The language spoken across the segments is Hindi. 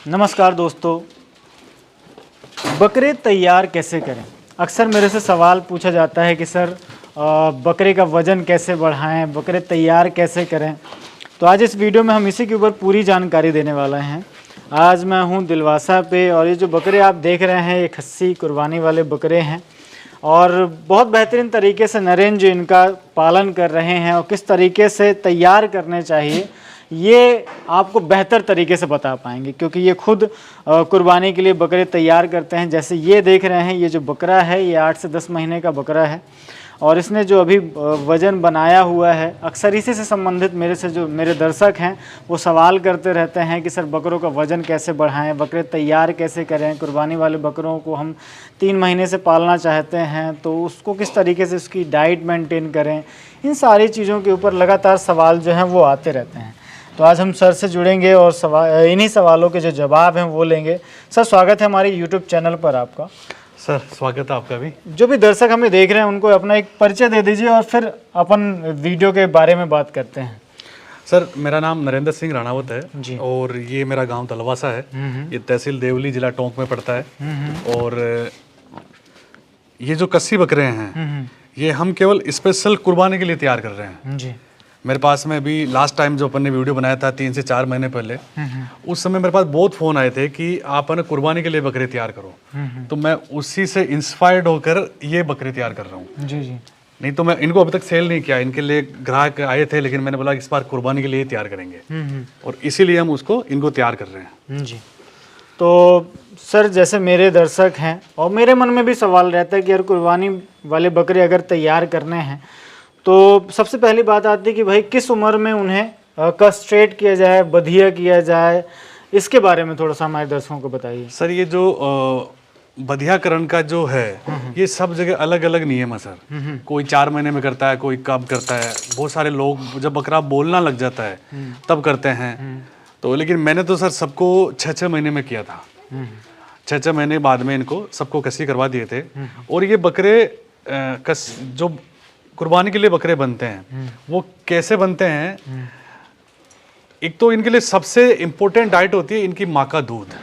नमस्कार दोस्तों, बकरे तैयार कैसे करें। अक्सर मेरे से सवाल पूछा जाता है कि सर बकरे का वज़न कैसे बढ़ाएं, बकरे तैयार कैसे करें। तो आज इस वीडियो में हम इसी के ऊपर पूरी जानकारी देने वाले हैं। आज मैं हूं दिलवासा पे और ये जो बकरे आप देख रहे हैं ये खस्सी कुर्बानी वाले बकरे हैं और बहुत बेहतरीन तरीके से नरेंद्र जी इनका पालन कर रहे हैं और किस तरीके से तैयार करने चाहिए ये आपको बेहतर तरीके से बता पाएंगे, क्योंकि ये खुद कुर्बानी के लिए बकरे तैयार करते हैं। जैसे ये देख रहे हैं, ये जो बकरा है ये 8 से 10 महीने का बकरा है और इसने जो अभी वज़न बनाया हुआ है, अक्सर इसी से संबंधित मेरे दर्शक हैं वो सवाल करते रहते हैं कि सर बकरों का वज़न कैसे बढ़ाएं, बकरे तैयार कैसे करें। कुर्बानी वाले बकरों को हम 3 महीने से पालना चाहते हैं तो उसको किस तरीके से उसकी डाइट मेंटेन करें। इन सारी चीज़ों के ऊपर लगातार सवाल जो हैं वो आते रहते हैं। तो आज हम सर से जुड़ेंगे और इन्हीं सवालों के जो जवाब हैं वो लेंगे। सर स्वागत है हमारे यूट्यूब चैनल पर आपका। सर स्वागत है आपका भी। जो भी दर्शक हमें देख रहे हैं उनको अपना एक परिचय दे दीजिए और फिर अपन वीडियो के बारे में बात करते हैं। सर मेरा नाम नरेंद्र सिंह राणावत है जी। और ये मेरा गांव तलवासा है। ये तहसील देवली जिला टोंक में पड़ता है। और ये जो कस्सी बकरे हैं ये हम केवल स्पेशल कुर्बानी के लिए तैयार कर रहे हैं। जी। मेरे पास में अभी लास्ट टाइम जो अपन ने वीडियो बनाया था 3 से 4 महीने पहले, उस समय मेरे पास बहुत फ़ोन आए थे कि आप ना कुर्बानी के लिए बकरे तैयार करो। तो मैं उसी से इंस्पायर्ड होकर ये बकरे तैयार कर रहा हूँ। जी जी। नहीं तो मैं इनको अभी तक सेल नहीं किया, इनके लिए ग्राहक आए थे लेकिन मैंने बोला इस बार कुर्बानी के लिए तैयार करेंगे और इसीलिए हम उसको इनको तैयार कर रहे हैं। जी। तो सर जैसे मेरे दर्शक हैं और मेरे मन में भी सवाल रहता है कि यार कुर्बानी वाले बकरे अगर तैयार करने हैं तो सबसे पहली बात आती है कि भाई किस उम्र में उन्हें कस्ट्रेट किया जाए, बधिया किया जाए, इसके बारे में थोड़ा सा हमारे दर्शकों को बताइए। सर ये जो बधियाकरण का जो है ये सब जगह अलग अलग नियम है सर। कोई 4 महीने में करता है, कोई कब करता है। बहुत सारे लोग जब बकरा बोलना लग जाता है तब करते हैं। तो लेकिन मैंने तो सर सबको 6-6 महीने में किया था। 6-6 महीने बाद में इनको सबको कस्सी करवा दिए थे। और ये बकरे जो कुर्बानी के लिए बकरे बनते हैं वो कैसे बनते हैं। एक तो इनके लिए सबसे इम्पोर्टेंट डाइट होती है इनकी माँ का दूध।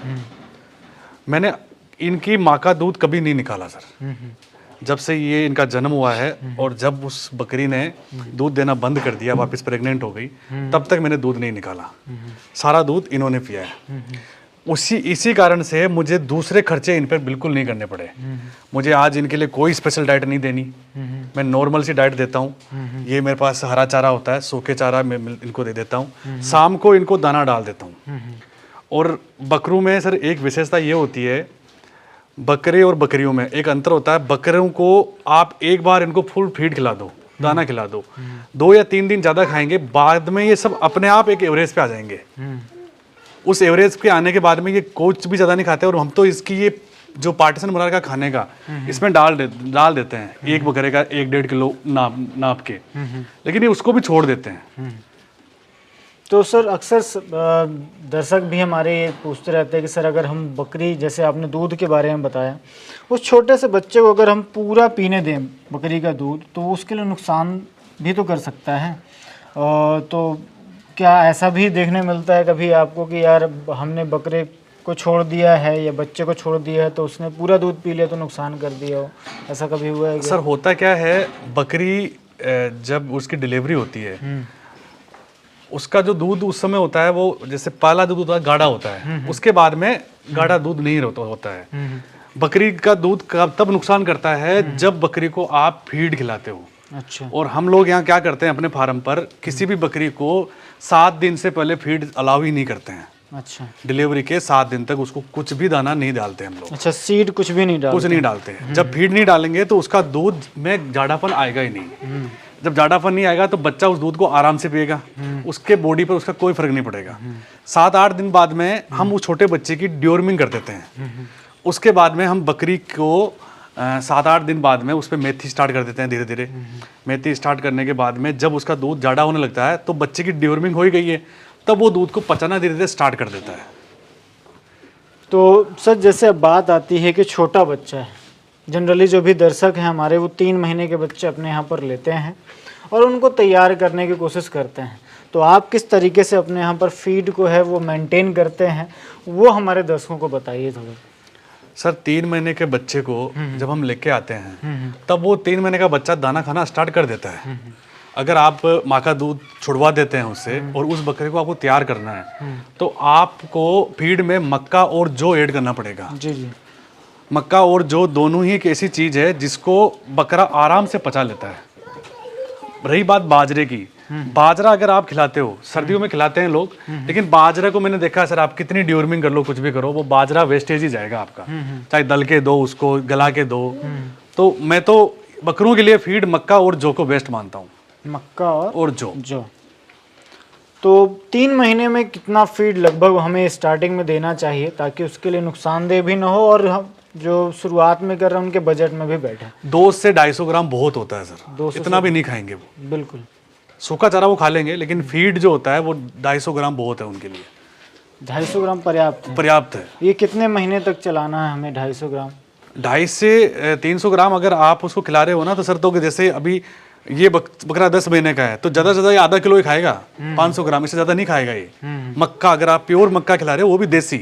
मैंने इनकी माँ का दूध कभी नहीं निकाला सर। जब से ये इनका जन्म हुआ है और जब उस बकरी ने दूध देना बंद कर दिया, वापस प्रेग्नेंट हो गई, तब तक मैंने दूध नहीं निकाला। सारा दूध इन्होंने पिया है। इसी कारण से मुझे दूसरे खर्चे इन पर बिल्कुल नहीं करने पड़े। मुझे आज इनके लिए कोई स्पेशल डाइट नहीं देनी। मैं नॉर्मल सी डाइट देता हूँ। ये मेरे पास हरा चारा होता है, सूखे चारा मैं इनको दे देता हूँ। शाम को इनको दाना डाल देता हूँ। और बकरों में सर एक विशेषता ये होती है, बकरे और बकरियों में एक अंतर होता है। बकरों को आप एक बार इनको फुल फीड खिला दो, दाना खिला दो, 2 या 3 दिन ज़्यादा खाएंगे, बाद में ये सब अपने आप एक एवरेज पे आ जाएंगे। उस एवरेज के आने के बाद में ये कुछ भी ज़्यादा नहीं खाते और हम तो इसकी ये जो पार्टीशन बना का खाने का इसमें डाल देते हैं। एक बकरे का 1-1.5 किलो नाप के, लेकिन ये उसको भी छोड़ देते हैं। तो सर अक्सर दर्शक भी हमारे ये पूछते रहते हैं कि सर अगर हम बकरी, जैसे आपने दूध के बारे में बताया, उस छोटे से बच्चे को अगर हम पूरा पीने दें बकरी का दूध तो उसके लिए नुकसान भी तो कर सकता है। तो क्या ऐसा भी देखने मिलता है कभी आपको कि यार हमने बकरे को छोड़ दिया है या बच्चे को छोड़ दिया है तो उसने पूरा दूध पी लिया तो नुकसान कर दिया हो, ऐसा कभी हुआ है क्या? सर होता क्या है, बकरी जब उसकी डिलीवरी होती है उसका जो दूध उस समय होता है वो जैसे पहला दूध होता है गाढ़ा होता है, उसके बाद में गाढ़ा दूध नहीं होता है। बकरी का दूध तब नुकसान करता है जब बकरी को आप फीड खिलाते हो। अच्छा। और हम लोग यहाँ क्या करते हैं अपने फार्म पर, किसी भी बकरी को 7 दिन से पहले फीड अलाउ ही नहीं करते हैं। अच्छा। डिलीवरी के 7 दिन तक उसको कुछ भी दाना नहीं डालते हम लोग। अच्छा, सीड कुछ भी नहीं डालते? कुछ नहीं डालते हैं। जब फीड नहीं डालेंगे तो उसका दूध में जाड़ापन आएगा ही नहीं। जब जाड़ापन नहीं आएगा तो बच्चा उस दूध को आराम से पिएगा, उसके बॉडी पर उसका कोई फर्क नहीं पड़ेगा। 7-8 दिन बाद में हम उस छोटे बच्चे की ड्योर्मिंग कर देते हैं। उसके बाद में हम बकरी को 7-8 दिन बाद में उस पर मेथी स्टार्ट कर देते हैं धीरे धीरे। मेथी स्टार्ट करने के बाद में जब उसका दूध जाड़ा होने लगता है तो बच्चे की ड्योर्मिंग हो ही गई है, तब वो दूध को पचाना धीरे धीरे स्टार्ट कर देता है। तो सर जैसे अब बात आती है कि छोटा बच्चा है, जनरली जो भी दर्शक हैं हमारे वो 3 महीने के बच्चे अपने यहाँ पर लेते हैं और उनको तैयार करने की कोशिश करते हैं। तो आप किस तरीके से अपने यहाँ पर फीड को है वो मेंटेन करते हैं, वो हमारे दर्शकों को बताइए थोड़ा। सर 3 महीने के बच्चे को जब हम लेके आते हैं तब वो 3 महीने का बच्चा दाना खाना स्टार्ट कर देता है। अगर आप माँ का दूध छुड़वा देते हैं उससे और उस बकरे को आपको तैयार करना है तो आपको फीड में मक्का और जौ ऐड करना पड़ेगा। जी जी। मक्का और जौ दोनों ही एक ऐसी चीज़ है जिसको बकरा आराम से पचा लेता है। रही बात बाजरे की, बाजरा अगर आप खिलाते हो, सर्दियों में खिलाते हैं लोग, लेकिन बाजरे को मैंने देखा है सर, आप कितनी ड्यूरमिंग कर लो कुछ भी करो, वो बाजरा वेस्टेज ही जाएगा आपका, चाहे दल के दो उसको, गला के दो। तो मैं तो बकरों के लिए फीड मक्का और जौ को बेस्ट मानता हूँ। मक्का और जौ। तो 3 महीने में कितना फीड लगभग हमें स्टार्टिंग में देना चाहिए ताकि उसके लिए नुकसानदेह भी ना हो और हम जो शुरुआत में कर रहे हैं उनके बजट में भी बैठे? 2 से 250 ग्राम बहुत होता है सर, इतना भी नहीं खाएंगे वो। बिल्कुल। सूखा चारा वो खा लेंगे, लेकिन फीड जो होता है वो 250 ग्राम बहुत है उनके लिए। 250 ग्राम पर्याप्त है? पर्याप्त है। ये कितने महीने तक चलाना है हमें 250 ग्राम? 250 से 300 ग्राम अगर आप उसको खिला रहे हो ना तो सर, तो जैसे अभी ये बकरा 10 महीने का है तो ज़्यादा से ज़्यादा ये आधा किलो ही खाएगा, 500 ग्राम, इससे ज़्यादा नहीं खाएगा ये। मक्का अगर आप प्योर मक्का खिला रहे हो वो भी देसी,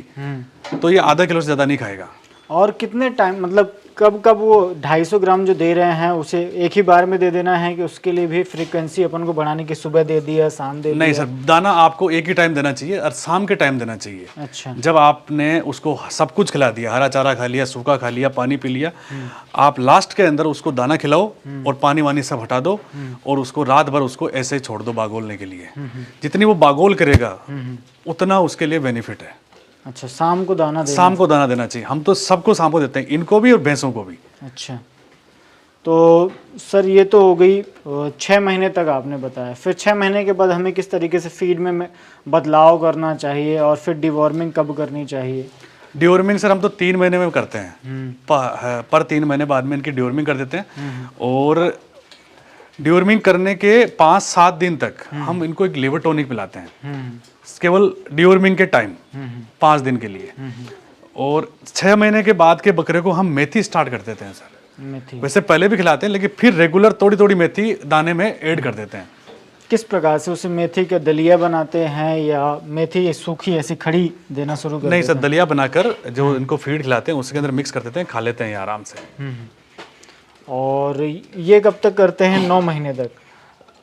तो ये आधा किलो से ज़्यादा नहीं खाएगा। और कितने टाइम, मतलब कब कब वो 250 ग्राम जो दे रहे हैं उसे एक ही बार में दे देना है कि उसके लिए भी फ्रीक्वेंसी अपन को बढ़ाने की, सुबह दे दिया, शाम दे दिया? नहीं सर, दाना आपको एक ही टाइम देना चाहिए और शाम के टाइम देना चाहिए। अच्छा। जब आपने उसको सब कुछ खिला दिया, हरा चारा खा लिया, सूखा खा लिया, पानी पी लिया, आप लास्ट के अंदर उसको दाना खिलाओ और पानी वानी सब हटा दो और उसको रात भर उसको ऐसे ही छोड़ दो बागोलने के लिए। जितनी वो बागोल करेगा उतना उसके लिए बेनिफिट है। अच्छा, शाम को दाना देना? शाम को दाना देना चाहिए, हम तो सबको शाम को देते हैं, इनको भी और भैंसों को भी। अच्छा, तो सर ये तो हो गई 6 महीने तक आपने बताया। फिर 6 महीने के बाद हमें किस तरीके से फीड में बदलाव करना चाहिए और फिर डिवॉर्मिंग कब करनी चाहिए? डिवॉर्मिंग सर हम तो 3 महीने में करते हैं, पर 3 महीने बाद में इनकी डिवॉर्मिंग कर देते हैं। और डिवॉर्मिंग करने के 5-7 दिन तक हम इनको एक लिवर टॉनिक पिलाते हैं, केवल डिवॉर्मिंग के टाइम 5 दिन के लिए। और 6 महीने के बाद के बकरे को हम मेथी स्टार्ट कर देते हैं सर। मेथी वैसे पहले भी खिलाते हैं, लेकिन फिर रेगुलर थोड़ी थोड़ी मेथी दाने में ऐड कर देते हैं। किस प्रकार से? उसे मेथी का दलिया बनाते हैं या मेथी सूखी ऐसी खड़ी देना शुरू कर? नहीं सर, दलिया बनाकर जो इनको फीड खिलाते हैं उसके अंदर मिक्स कर देते हैं, खा लेते हैं ये आराम से। और ये कब तक करते हैं? 9 महीने तक?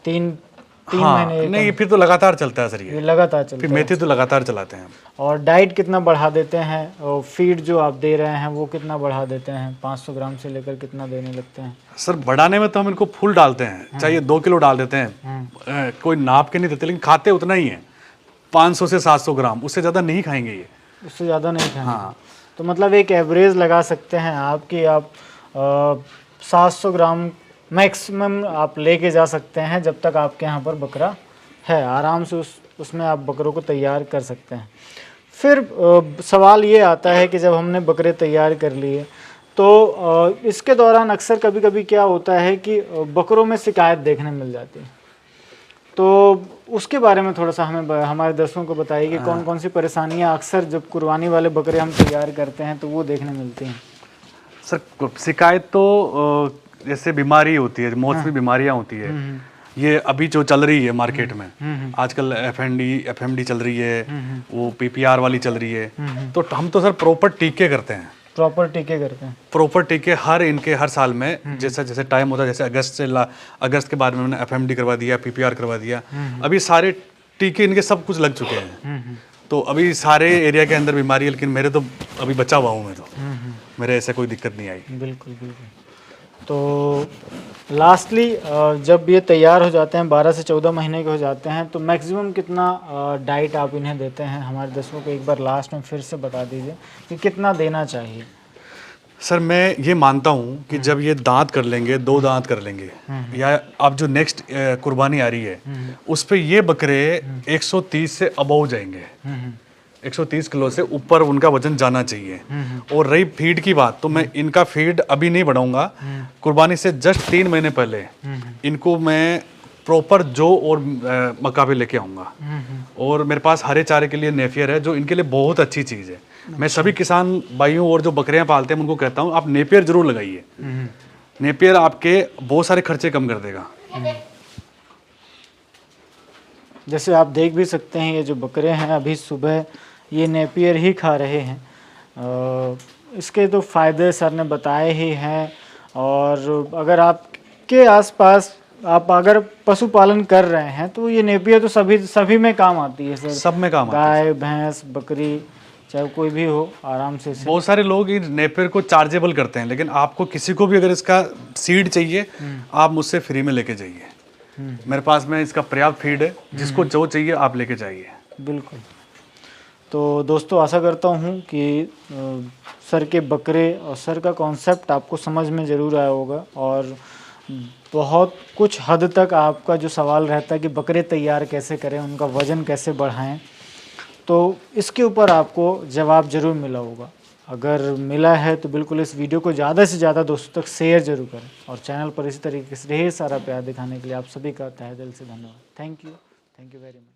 3 महीने? नहीं, फिर तो लगातार चलता है सर ये लगातार चलता फिर है। मेथी तो लगातार चलाते हैं। और डाइट कितना बढ़ा देते हैं? और फीड जो आप दे रहे हैं वो कितना बढ़ा देते हैं? 500 ग्राम से लेकर कितना देने लगते हैं? सर बढ़ाने में तो हम इनको फुल डालते हैं, चाहिए 2 किलो डाल देते हैं, कोई नाप के नहीं देते, लेकिन खाते उतना ही है, 500 से 700 ग्राम, उससे ज़्यादा नहीं खाएंगे ये। उससे ज़्यादा नहीं खाएंगे? हाँ। तो मतलब एक एवरेज लगा सकते हैं आप कि आप 700 ग्राम मैक्सिमम आप लेके जा सकते हैं जब तक आपके यहाँ पर बकरा है, आराम से उसमें आप बकरों को तैयार कर सकते हैं। फिर सवाल ये आता है कि जब हमने बकरे तैयार कर लिए तो इसके दौरान अक्सर कभी कभी क्या होता है कि बकरों में शिकायत देखने मिल जाती है, तो उसके बारे में थोड़ा सा हमें हमारे दर्शकों को बताइए कि कौन कौन सी परेशानियाँ अक्सर जब कुर्बानी वाले बकरे हम तैयार करते हैं तो वो देखने मिलती हैं? सर शिकायत तो जैसे बीमारी होती है, मौसमी बीमारियां होती है, ये अभी जो चल रही है मार्केट में आजकल, एफएमडी चल रही है, वो पीपीआर वाली चल रही है, तो हम तो सर प्रॉपर टीके करते हैं। प्रॉपर टीके करते हैं? प्रॉपर टीके हर साल में जैसा जैसे टाइम होता है, जैसे अगस्त के बाद में मैंने एफएमडी करवा दिया, पीपीआर करवा दिया, अभी सारे टीके इनके सब कुछ लग चुके हैं। तो अभी सारे एरिया के अंदर बीमारी है, लेकिन मेरे तो अभी बचा हुआ हूँ मैं, तो मेरे ऐसे कोई दिक्कत नहीं आई। बिल्कुल बिल्कुल। तो लास्टली जब ये तैयार हो जाते हैं, 12 से 14 महीने के हो जाते हैं, तो मैक्सिमम कितना डाइट आप इन्हें देते हैं? हमारे दर्शकों को एक बार लास्ट में फिर से बता दीजिए कि कितना देना चाहिए। सर मैं ये मानता हूँ कि जब ये दांत कर लेंगे, 2 दांत कर लेंगे, या अब जो नेक्स्ट कुर्बानी आ रही है उस पे ये बकरे 130 से अबव जाएंगे, 130 किलो से ऊपर उनका वजन जाना चाहिए। और रही फीड की बात, तो मैं इनका फीड अभी नहीं बढ़ाऊंगा, कुर्बानी से जस्ट 3 महीने पहले इनको मैं प्रॉपर जौ और मक्का पे लेके आऊँगा। और मेरे पास हरे चारे के लिए नेपियर है, जो इनके लिए बहुत अच्छी चीज़ है। मैं सभी किसान भाइयों और जो बकरियां पालते हैं उनको कहता हूँ आप नेपियर जरूर लगाइए। नेपियर आपके बहुत सारे खर्चे कम कर देगा। जैसे आप देख भी सकते हैं ये जो बकरे हैं अभी सुबह ये नेपियर ही खा रहे हैं। इसके तो फ़ायदे सर ने बताए ही हैं। और अगर आपके आसपास आप अगर पशुपालन कर रहे हैं तो ये नेपियर तो सभी में काम आती है सर। सब में काम आता है। गाय भैंस बकरी चाहे कोई भी हो आराम से बहुत सारे लोग इन नेपियर को चार्जेबल करते हैं, लेकिन आपको किसी को भी अगर इसका सीड चाहिए आप मुझसे फ्री में लेके जाइए। मेरे पास में इसका पर्याप्त फीड है, जिसको जो चाहिए आप लेके जाइए। बिल्कुल। तो दोस्तों आशा करता हूँ कि सर के बकरे और सर का कॉन्सेप्ट आपको समझ में ज़रूर आया होगा। और बहुत कुछ हद तक आपका जो सवाल रहता है कि बकरे तैयार कैसे करें, उनका वज़न कैसे बढ़ाएं, तो इसके ऊपर आपको जवाब ज़रूर मिला होगा। अगर मिला है तो बिल्कुल इस वीडियो को ज़्यादा से ज़्यादा दोस्तों तक शेयर ज़रूर करें। और चैनल पर इसी तरीके से ढेर सारा प्यार दिखाने के लिए आप सभी का तहे दिल से धन्यवाद। Thank you very much.